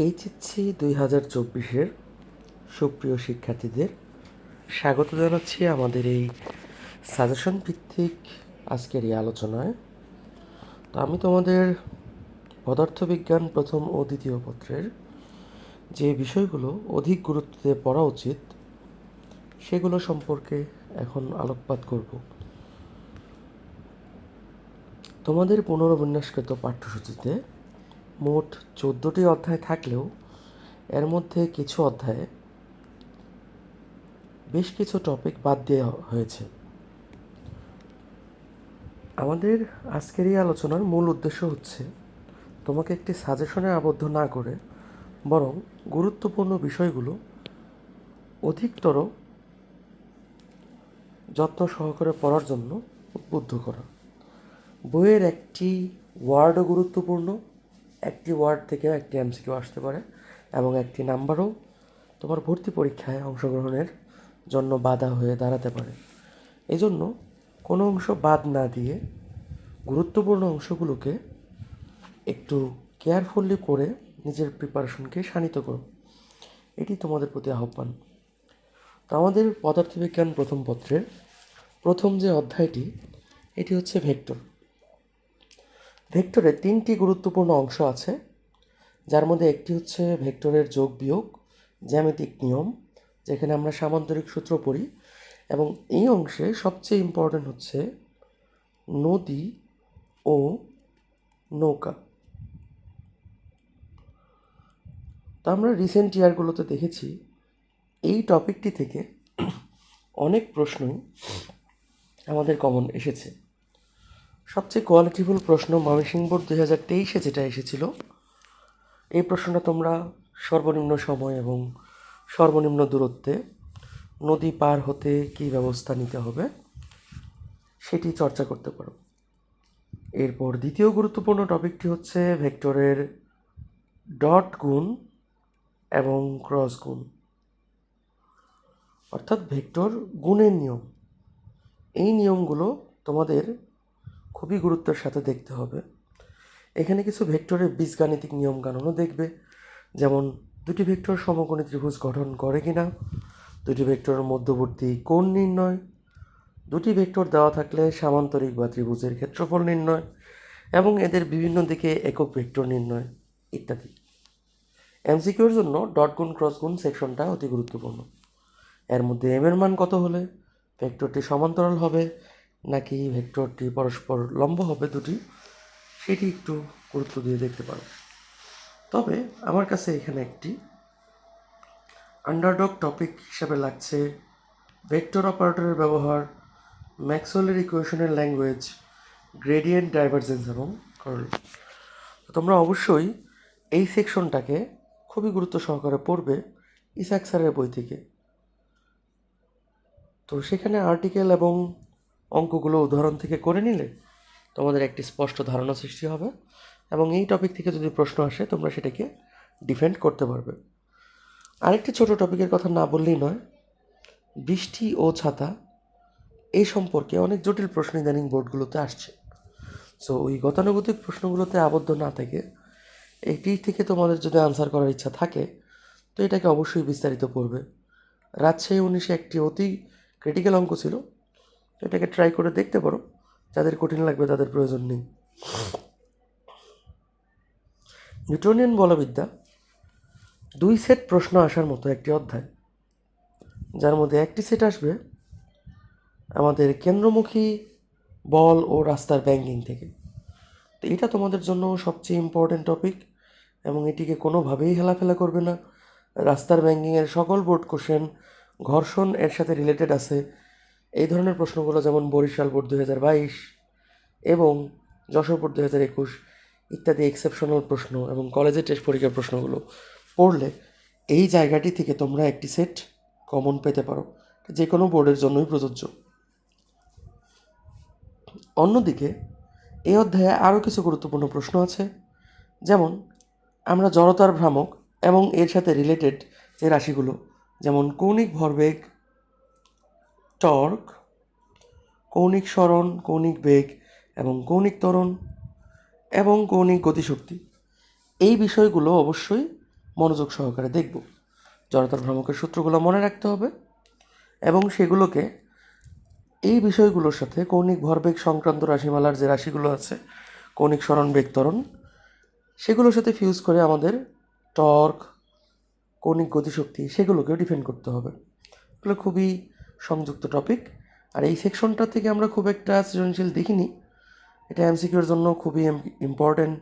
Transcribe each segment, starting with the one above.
HSC 2024-এর সুপ্রিয় শিক্ষার্থীদের স্বাগত জানাচ্ছি আমাদের এই সাজেশন ভিত্তিক আজকের এই আলোচনায়। তো আমি তোমাদের পদার্থবিজ্ঞান প্রথম ও দ্বিতীয় পত্রের যে বিষয়গুলো অধিক গুরুত্ব দিয়ে পড়া উচিত সেগুলো সম্পর্কে এখন আলোকপাত করব। তোমাদের পুনর্বিন্যাসকৃত পাঠ্যসূচিতে মোট 14টি অধ্যায় থাকলেও এর মধ্যে কিছু অধ্যায়ে বেশ কিছু টপিক বাদ দেওয়া হয়েছে। আমাদের আজকের এই আলোচনার মূল উদ্দেশ্য হচ্ছে তোমাকে একটি সাজেশনে আবদ্ধ না করে বরং গুরুত্বপূর্ণ বিষয়গুলো অধিকতর যত্ন সহকারে পড়ার জন্য উদ্বুদ্ধ করা। বইয়ের একটি ওয়ার্ডও গুরুত্বপূর্ণ, একটি ওয়ার্ড থেকে একটি এমসিকিউ আসতে পারে এবং একটি নাম্বারও তোমার ভর্তি পরীক্ষায় অংশগ্রহণের জন্য বাধা হয়ে দাঁড়াতে পারে। এজন্য কোনো অংশ বাদ না দিয়ে গুরুত্বপূর্ণ অংশগুলোকে একটু কেয়ারফুলি করে নিজের প্রিপারেশনকে শানিত করো, এটি তোমাদের প্রতি আহ্বান। তো আমাদের পদার্থবিজ্ঞান প্রথম পত্রের প্রথম যে অধ্যায়টি এটি হচ্ছে ভেক্টর। ভেক্টরে 3টি গুরুত্বপূর্ণ অংশ আছে, যার মধ্যে একটি হচ্ছে ভেক্টরের যোগ বিয়োগ জ্যামিতিক নিয়ম, যেখানে আমরা সামান্তরিক সূত্র পড়ি, এবং এই অংশে সবচেয়ে ইম্পর্ট্যান্ট হচ্ছে নদী ও নৌকা। তো আমরা রিসেন্ট ইয়ারগুলোতে দেখেছি এই টপিকটি থেকে অনেক প্রশ্নই আমাদের কমন এসেছে। সবচেয়ে কোয়ালিটিফুল প্রশ্ন ময়মনসিংহ বোর্ড 2023-এ যেটা এসেছিল, এই প্রশ্নটা তোমরা সর্বনিম্ন সময় এবং সর্বনিম্ন দূরত্বে নদী পার হতে কী ব্যবস্থা নিতে হবে সেটি চর্চা করতে পারো। এরপর দ্বিতীয় গুরুত্বপূর্ণ টপিকটি হচ্ছে ভেক্টরের ডট গুণ এবং ক্রস গুণ, অর্থাৎ ভেক্টর গুণের নিয়ম। এই নিয়মগুলো তোমাদের খুবই গুরুত্বের সাথে দেখতে হবে। এখানে কিছু ভেক্টরের বীজগাণিতিক নিয়মকানুনও দেখবে, যেমন দুটি ভেক্টর সমকোণী ত্রিভুজ গঠন করে কিনা, দুটি ভেক্টরের মধ্যবর্তী কোণ নির্ণয়, দুটি ভেক্টর দেওয়া থাকলে সামান্তরিক বা ত্রিভুজের ক্ষেত্রফল নির্ণয় এবং এদের বিভিন্ন দিকে একক ভেক্টর নির্ণয় ইত্যাদি। এমসিকিউর জন্য ডট গুণ ক্রস গুণ সেকশনটা অতি গুরুত্বপূর্ণ। এর মধ্যে এম এর মান কত হলে ভেক্টরটি সমান্তরাল হবে নাকি ভেক্টরটি পরস্পর লম্ব হবে দুটি, সেটি একটু গুরুত্ব দিয়ে দেখতে পারো। তবে আমার কাছে এখানে একটি আন্ডারডগ টপিক হিসাবে লাগছে ভেক্টর অপারেটরের ব্যবহার, ম্যাক্সওয়েলের ইকুয়েশনের ল্যাঙ্গুয়েজ, গ্রেডিয়েন্ট, ডাইভারজেন্স এবং কার্ল। তোমরা অবশ্যই এই সেকশনটাকে খুবই গুরুত্ব সহকারে পড়বে ইসাক স্যারের বই থেকে। তো সেখানে আর্টিকেল এবং অঙ্কগুলো উদাহরণ থেকে করে নিলে তোমাদের একটি স্পষ্ট ধারণা সৃষ্টি হবে এবং এই টপিক থেকে যদি প্রশ্ন আসে তোমরা সেটাকে ডিফেন্ড করতে পারবে। আরেকটি ছোট টপিকের কথা না বললেই নয়, বৃষ্টি ও ছাতা এই সম্পর্কে অনেক জটিল প্রশ্ন ইদানিং বোর্ডগুলোতে আসছে। সো ওই গতানুগতিক প্রশ্নগুলোতে আবদ্ধ না থেকে এটি থেকে তোমাদের যদি আনসার করার ইচ্ছা থাকে তো এটাকে অবশ্যই বিস্তারিত পড়বে। রাজশাহী 19-এ একটি অতি ক্রিটিক্যাল অঙ্ক ছিল, এটাকে ট্রাই করে দেখতে পারো, যাদের কঠিন লাগবে তাদের প্রয়োজন নেই। নিউটনিয়ান বলবিদ্যা 2 সেট প্রশ্ন আসার মতো একটি অধ্যায়, যার মধ্যে একটি সেট আসবে আমাদের কেন্দ্রমুখী বল ও রাস্তার ব্যাংকিং থেকে। তো এটা তোমাদের জন্য সবচেয়ে ইম্পর্টেন্ট টপিক এবং এটিকে কোনোভাবেই হেলাফেলা করবে না। রাস্তার ব্যাংকিংয়ের সকল বোর্ড কোশ্চেন ঘর্ষণ এর সাথে রিলেটেড আছে। এই ধরনের প্রশ্নগুলো যেমন বরিশাল বোর্ড 2022 এবং যশোর বোর্ড 2021 ইত্যাদি এক্সেপশনাল প্রশ্ন এবং কলেজের টেস্ট পরীক্ষার প্রশ্নগুলো পড়লে এই জায়গাটি থেকে তোমরা একটি সেট কমন পেতে পারো, যে কোনো বোর্ডের জন্যই প্রযোজ্য। অন্যদিকে এই অধ্যায়ে আরও কিছু গুরুত্বপূর্ণ প্রশ্ন আছে, যেমন আমরা জড়তার ভ্রামক এবং এর সাথে রিলেটেড যে রাশিগুলো, যেমন কৌণিক ভরবেগ, টর্ক, কৌণিক সরণ, কৌণিক বেগ এবং কৌণিক ত্বরণ এবং কৌণিক গতিশক্তি, এই বিষয়গুলো অবশ্যই মনোযোগ সহকারে দেখব। জড়তার ভ্রামকের সূত্রগুলো মনে রাখতে হবে এবং সেগুলোকে এই বিষয়গুলোর সাথে কৌণিক ভরবেগ সংক্রান্ত রাশিমালার যে রাশিগুলো আছে, কৌণিক সরণ বেগ ত্বরণ, সেগুলোর সাথে ফিউজ করে আমাদের টর্ক, কৌণিক গতিশক্তি সেগুলোকেও ডিফেন্ড করতে হবে। এগুলো খুবই সংযুক্ত টপিক। আর এই সেকশনটা থেকে আমরা খুব একটা সৃজনশীল দেখিনি। এটা এমসিকিউর জন্য খুবই ইম্পর্টেন্ট।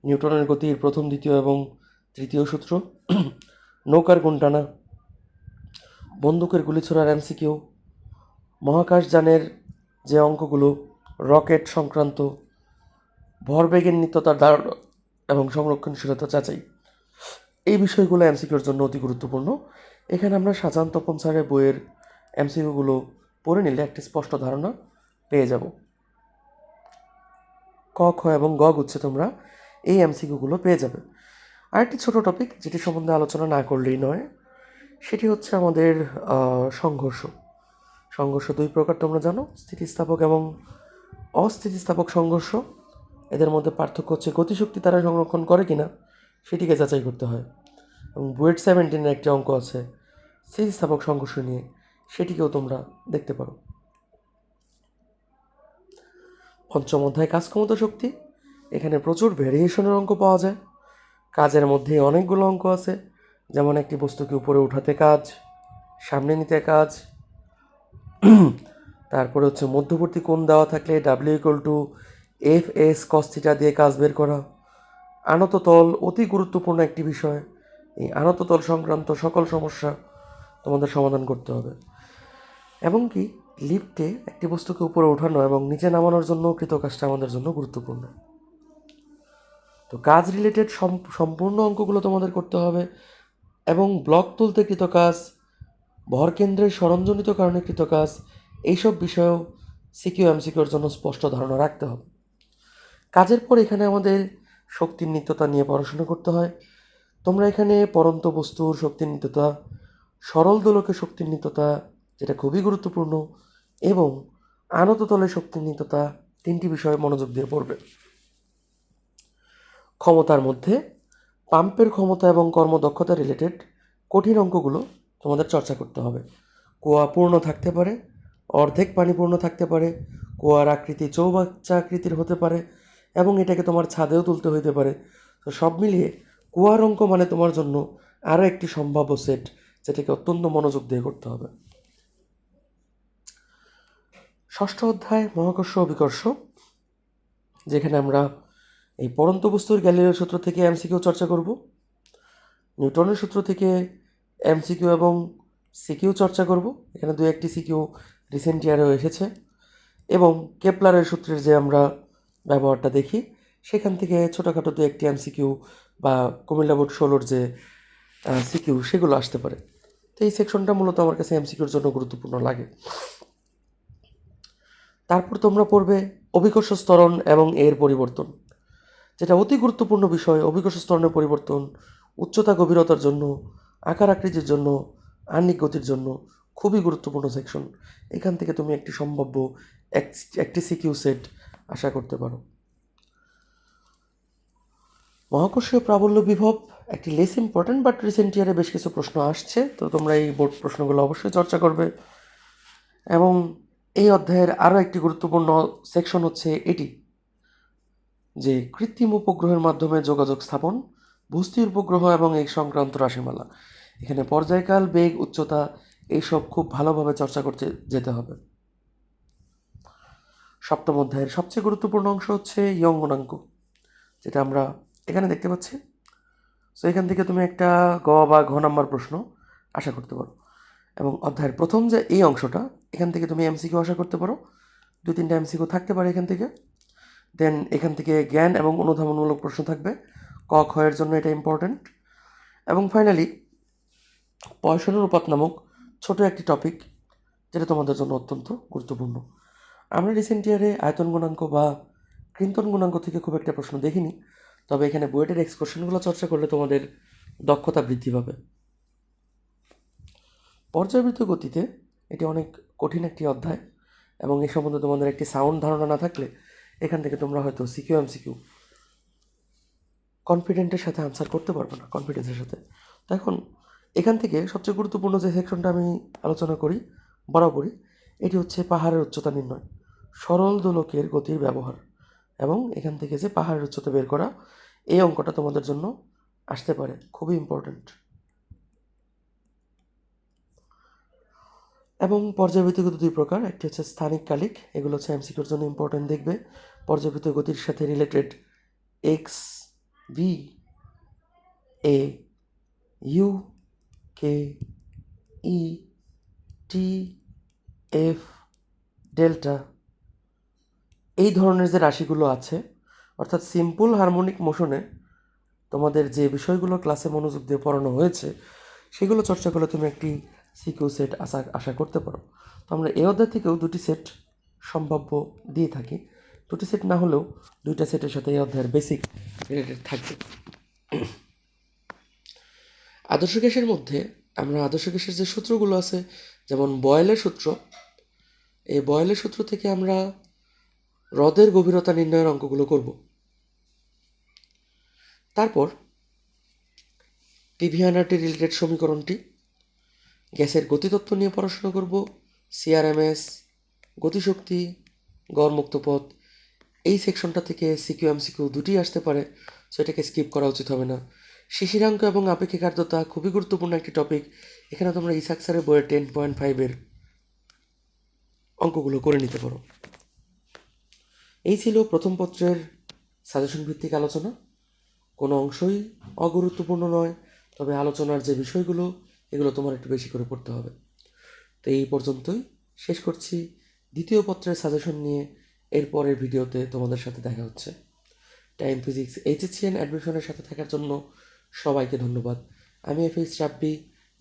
নিউটনের গতির প্রথম, দ্বিতীয় এবং তৃতীয় সূত্র, নৌকার গুণ টানা, বন্দুকের গুলি ছোড়ার এমসিকিউ, মহাকাশযানের যে অঙ্কগুলো, রকেট সংক্রান্ত, ভরবেগের নিত্যতার ধারণ এবং সংরক্ষণশীলতা যাচাই, এই বিষয়গুলো এমসিকিউর জন্য অতি গুরুত্বপূর্ণ। এখানে আমরা শাহজাহান তপন স্যারের বইয়ের এমসিকিউগুলো পড়ে নিলে একটি স্পষ্ট ধারণা পেয়ে যাব। ক, খ এবং গ গুচ্ছে তোমরা এই এমসিকিউগুলো পেয়ে যাবে। আরেকটি ছোট টপিক যেটি সম্বন্ধে আলোচনা না করলেই নয়, সেটি হচ্ছে আমাদের সংঘর্ষ। সংঘর্ষ দুই প্রকার তোমরা জানো, স্থিতিস্থাপক এবং অস্থিতিস্থাপক সংঘর্ষ। এদের মধ্যে পার্থক্য হচ্ছে গতিশক্তি তারা সংরক্ষণ করে কিনা সেটিকে যাচাই করতে হয়। এবং বুয়েট 17 একটি অঙ্ক আছে স্থিতিস্থাপক সংঘর্ষ নিয়ে, সেটিকেও তোমরা দেখতে পারো। পঞ্চম অধ্যায় কাজ ক্ষমতা শক্তি। এখানে প্রচুর ভেরিয়েশনের অঙ্ক পাওয়া যায়। কাজের মধ্যে অনেকগুলো অঙ্ক আছে, যেমন একটি বস্তুকে উপরে উঠাতে কাজ, সামনে নিতে কাজ, তারপরে হচ্ছে মধ্যবর্তী কোণ দেওয়া থাকলে W=F(s) cos θ দিয়ে কাজ বের করা। আনত তল অতি গুরুত্বপূর্ণ একটি বিষয়। এই আনত তল সংক্রান্ত সকল সমস্যা তোমাদের সমাধান করতে হবে। এবং কি লিফটে একটি বস্তুকে উপরে ওঠানো এবং নিচে নামানোর জন্য কৃত কাজটা আমাদের জন্য গুরুত্বপূর্ণ। তো কাজ রিলেটেড সম্পূর্ণ অঙ্কগুলো তোমাদের করতে হবে এবং ব্লক তুলতে কৃত কাজ, ভরকেন্দ্রের সরঞ্জনিত কারণে কৃত কাজ, এইসব বিষয়েও সিকিউ এমসিকিউর জন্য স্পষ্ট ধারণা রাখতে হবে। কাজের পর এখানে আমাদের শক্তির নিত্যতা নিয়ে পড়াশোনা করতে হয়। তোমরা এখানে পরন্ত বস্তুর শক্তির নিত্যতা, সরল দোলকের শক্তির নিত্যতা যেটা খুবই গুরুত্বপূর্ণ, এবং আনত তলের শক্তির নিত্যতা, তিনটি বিষয়ে মনোযোগ দিয়ে পড়বে। ক্ষমতার মধ্যে পাম্পের ক্ষমতা এবং কর্মদক্ষতা রিলেটেড কঠিন অঙ্কগুলো তোমাদের চর্চা করতে হবে। কুয়া পূর্ণ থাকতে পারে, অর্ধেক পানি পূর্ণ থাকতে পারে, কুয়ার আকৃতি চৌবাচ্চা আকৃতির হতে পারে এবং এটাকে তোমার ছাদেও তুলতে হইতে পারে। তো সব মিলিয়ে কুয়ার অঙ্ক মানে তোমার জন্য আরও একটি সম্ভাব্য সেট, যেটাকে অত্যন্ত মনোযোগ দিয়ে করতে হবে। ষষ্ঠ অধ্যায় মহাকর্ষ ও বিকর্ষ, যেখানে আমরা এই পরন্ত বস্তুর গ্যালিলিও সূত্র থেকে এমসিকিউ চর্চা করব, নিউটনের সূত্র থেকে এমসিকিউ এবং সিকিউ চর্চা করব। এখানে দু একটি সিকিউ রিসেন্ট ইয়ারেও এসেছে, এবং কেপলারের সূত্রের যে আমরা ব্যবহারটা দেখি সেখান থেকে ছোটোখাটো দু একটি এমসিকিউ বা কুমিল্লা বোর্ড 16 যে সিকিউ সেগুলো আসতে পারে। তো এই সেকশনটা মূলত আমার কাছে এমসিকিউর জন্য গুরুত্বপূর্ণ লাগে। তারপর তোমরা পড়বে অভিকর্ষ ত্বরণ এবং এর পরিবর্তন, যেটা অতি গুরুত্বপূর্ণ বিষয়। অভিকর্ষ ত্বরণের পরিবর্তন উচ্চতা গভীরতার জন্য, আকার আকৃতির জন্য, আহ্নিক গতির জন্য খুবই গুরুত্বপূর্ণ সেকশন। এখান থেকে তুমি একটি সম্ভাব্য একটি সিকিউ সেট আশা করতে পারো। মহাকর্ষীয় প্রাবল্য বিভব একটি লেস ইম্পর্ট্যান্ট, বাট রিসেন্ট ইয়ারে বেশ কিছু প্রশ্ন আসছে, তো তোমরা এই বোর্ড প্রশ্নগুলো অবশ্যই চর্চা করবে। এবং এই অধ্যায়ের আরও একটি গুরুত্বপূর্ণ সেকশন হচ্ছে এটি, যে কৃত্রিম উপগ্রহের মাধ্যমে যোগাযোগ স্থাপন, ভূস্থির উপগ্রহ এবং এই সংক্রান্ত রাশিমালা। এখানে পর্যায়কাল, বেগ, উচ্চতা এইসব খুব ভালোভাবে চর্চা করতে যেতে হবে। সপ্তম অধ্যায়ের সবচেয়ে গুরুত্বপূর্ণ অংশ হচ্ছে ইয়ং গুণাঙ্ক, যেটা আমরা এখানে দেখতে পাচ্ছি। সো এখান থেকে তুমি একটা গ বা ঘ নাম্বার প্রশ্ন আশা করতে পারো। এবং অধ্যায়ের প্রথম যে এই অংশটা, এখান থেকে তুমি এমসিকিউ আশা করতে পারো, 2-3টা এমসিকিউ থাকতে পারে এখান থেকে। দেন এখান থেকে জ্ঞান এবং অনুধাবনমূলক প্রশ্ন থাকবে, ক খ এর জন্য এটা ইম্পর্ট্যান্ট। এবং ফাইনালি পয়সন অনুপাত নামক ছোট একটি টপিক, যেটা তোমাদের জন্য অত্যন্ত গুরুত্বপূর্ণ। আমরা রিসেন্ট ইয়ারে আয়তন গুণাঙ্ক বা কৃন্তন গুণাঙ্ক থেকে খুব একটা প্রশ্ন দেখিনি, তবে এখানে বুয়েটের এক্সপ্রেশনগুলো চর্চা করলে তোমাদের দক্ষতা বৃদ্ধি পাবে। পর্যায়বৃত্ত গতিতে এটি অনেক কঠিন একটি অধ্যায়, এবং এই সম্বন্ধে তোমাদের একটি সাউন্ড ধারণা না থাকলে এখান থেকে তোমরা হয়তো সিকিউ এমসিকিউ কনফিডেন্টের সাথে আনসার করতে পারবে না, কনফিডেন্সের সাথে। তো এখন এখান থেকে সবচেয়ে গুরুত্বপূর্ণ যে সেকশনটা আমি আলোচনা করি বরাবরই, এটি হচ্ছে পাহাড়ের উচ্চতা নির্ণয়, সরল দোলকের গতির ব্যবহার, এবং এখান থেকে যে পাহাড়ের উচ্চতা বের করা, এই অঙ্কটা তোমাদের জন্য আসতে পারে, খুবই ইম্পর্ট্যান্ট। এবং পর্যায়বৃত্ত গতি দুই প্রকার, একটি হচ্ছে স্থানিক কালিক, এগুলো হচ্ছে এমসিকিউর জন্য ইম্পর্ট্যান্ট দেখবে। পর্যায়বৃত্ত গতির সাথে related X, V, A, U, K, E, T, F, delta, এই ধরনের যে রাশিগুলো আছে, অর্থাৎ সিম্পল হারমোনিক মোশনে তোমাদের যে বিষয়গুলো ক্লাসে মনোযোগ দিয়ে পড়ানো হয়েছে, সেগুলো চর্চা করলে তুমি একটি সিকিউ সেট আশা করতে পারো। তো আমরা এই অধ্যায় থেকেও দুটি সেট সম্ভাব্য দিয়ে থাকি, দুটি সেট না হলেও দুইটা সেটের সাথে এই অধ্যায়ের বেসিক রিলেটেড থাকবে। আদর্শ গ্যাসের মধ্যে আমরা আদর্শ গ্যাসের যে সূত্রগুলো আছে, যেমন বয়েলের সূত্র, এই বয়েলের সূত্র থেকে আমরা হ্রদের গভীরতা নির্ণয়ের অঙ্কগুলো করব। তারপর পিভিআরটি রিলেটেড সমীকরণটি, গ্যাসের গতিতত্ত্ব নিয়ে পড়াশোনা করব, সিআরএমএস, গতিশক্তি, গড় মুক্ত পথ, এই সেকশনটা থেকে সিকিউ এমসিকিউ দুটি আসতে পারে, সো এটাকে স্কিপ করা উচিত হবে না। শিশিরাঙ্ক এবং আপেক্ষিক আর্দ্রতা খুবই গুরুত্বপূর্ণ একটি টপিক, এখানে তোমরা ইসাক স্যারের বইয়ের 10.5-এর অঙ্কগুলো করে নিতে পারো। এই ছিল প্রথম পত্রের সাজেশন ভিত্তিক আলোচনা। কোনো অংশই অগুরুত্বপূর্ণ নয়, তবে আলোচনার যে বিষয়গুলো, এগুলো তোমার একটু বেশি করে পড়তে হবে। তো এই পর্যন্তই শেষ করছি। দ্বিতীয় পত্রের সাজেশন নিয়ে এরপরের ভিডিওতে তোমাদের সাথে দেখা হচ্ছে। টাইম ফিজিক্স এইচএসসিএন অ্যাডমিশনের সাথে থাকার জন্য সবাইকে ধন্যবাদ। আমি এফএইচ রাব্বি,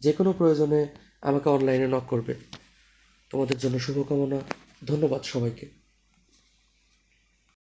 যে কোনো প্রয়োজনে আমাকে অনলাইনে নক করবে। তোমাদের জন্য শুভকামনা, ধন্যবাদ সবাইকে।